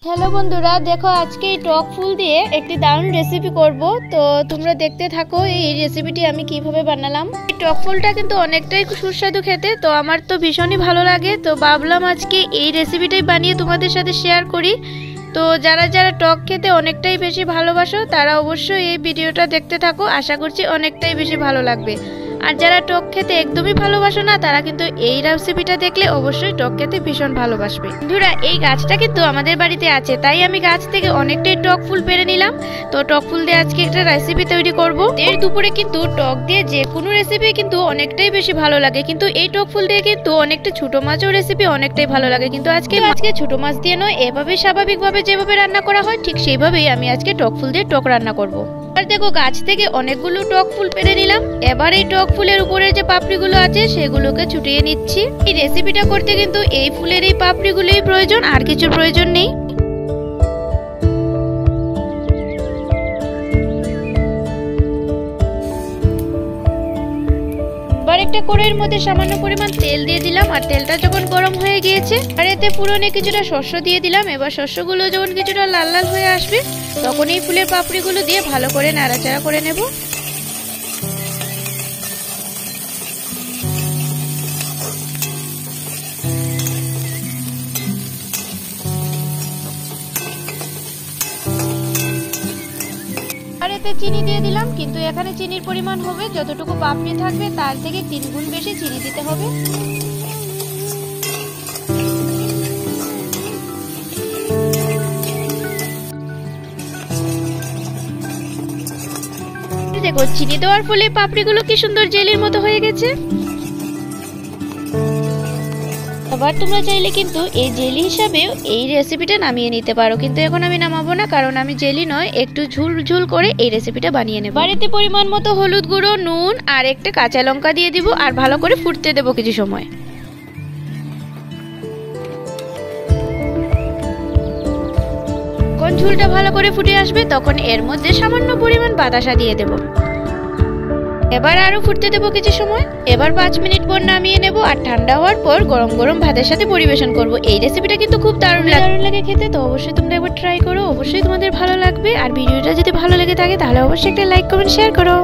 Hello बंधुरा देखो आज के टक फुल दिए एक दारुण रेसिपि करब तो तुम्हारा देखते थाको ये रेसिपिटी आमी किभाबे बानालाम। टक फुलटा किन्तु अनेकटाई सुस्वादु खेते तो आमार तो भीषण ही भालो लागे तो भाबलाम आज के ये रेसिपिटाई बानिये तुम्हादेर साथे शेयर करी। तो जारा जारा टक खेते अनेकटाई बेशी भालोबासो तारा अवश्यई ये भिडियोटा देखते थाको, आशा करछि अनेकटाई बेशी भालो लागबे। और जरा टक खेते एकदमই ভালোবাসো না তারা কিন্তু এই রেসিপিটা দেখলে অবশ্যই টক খেতে ভীষণ ভালোবাসবে। বন্ধুরা এই গাছটা কিন্তু আমাদের বাড়িতে আছে, তাই আমি গাছ থেকে অনেকটাই টক ফুল পেড়ে নিলাম। তো টক ফুল দিয়ে আজকে একটা রেসিপি তৈরি করব। এর দুপুরে কিন্তু টক দিয়ে যে কোনো রেসিপি কিন্তু অনেকটাই বেশি ভালো লাগে, কিন্তু এই টক ফুল দিয়ে কিন্তু অনেকটা ছোট মাছের রেসিপি অনেকটাই ভালো লাগে। কিন্তু আজকে ছোট মাছ দিয়ে নয়, এভাবে স্বাভাবিকভাবে যেভাবে রান্না করা হয় ঠিক সেইভাবেই আমি আজকে টক ফুল দিয়ে টক রান্না করব। আর দেখো গাছ থেকে অনেকগুলো টক ফুল পেড়ে নিলাম। এবার এই টক ফুলের উপরে যে পাপড়িগুলো আছে সেগুলোকে ছুটিয়ে নিচ্ছি। এই রেসিপিটা করতে কিন্তু এই ফুলের এই পাপড়িগুলোই প্রয়োজন, আর কিছুর প্রয়োজন নেই। এবার একটা কড়াইয়ের মধ্যে সামান্য পরিমাণ তেল দিয়ে দিলাম, আর তেলটা যখন গরম হয়ে গিয়েছে আর এতে পুরনে কিছুটা শস্য দিয়ে দিলাম। এবার শস্যগুলো যখন কিছুটা লাল লাল হয়ে আসবে তখন এই ফুলের পাপড়িগুলো দিয়ে ভালো করে নাড়াচাড়া করে নেব। আর এতে চিনি দিয়ে দিলাম, কিন্তু এখানে চিনির পরিমাণ হবে যতটুকু পাপড়ি থাকবে তার থেকে 3 গুণ বেশি চিনি দিতে হবে। দেখো চিনি দেওয়ার ফলে পাপড়িগুলো কি সুন্দর জেলির মতো হয়ে গেছে। আবার তোমরা চাইলে কিন্তু এই জেলি হিসাবে এই রেসিপিটা নামিয়ে নিতে পারো, কিন্তু এখন আমি নামাবো না, কারণ আমি জেলি নয় একটু ঝুল ঝুল করে এই রেসিপিটা বানিয়ে নেব। বাড়িতে পরিমাণ মতো হলুদ গুঁড়ো, নুন আর একটা কাঁচা লঙ্কা দিয়ে দিব, আর ভালো করে ফুটতে দেবো কিছু সময়। যখন ঝুলটা ভালো করে ফুটে আসবে তখন এর মধ্যে সামান্য পরিমাণ বাতাসা দিয়ে দেব। এবার আরো ফুটতে দেবো কিছু সময়। এবার 5 মিনিট পর নামিয়ে নেব, আর ঠান্ডা হওয়ার পর গরম গরম ভাতের সাথে পরিবেশন করব। এই রেসিপিটা কিন্তু খুব দারুণ লাগে খেতে, তো অবশ্যই তোমরা একবার ট্রাই করো, অবশ্যই তোমাদের ভালো লাগবে। আর ভিডিওটা যদি ভালো লেগে থাকে তাহলে অবশ্যই একটা লাইক কমেন্ট শেয়ার করো।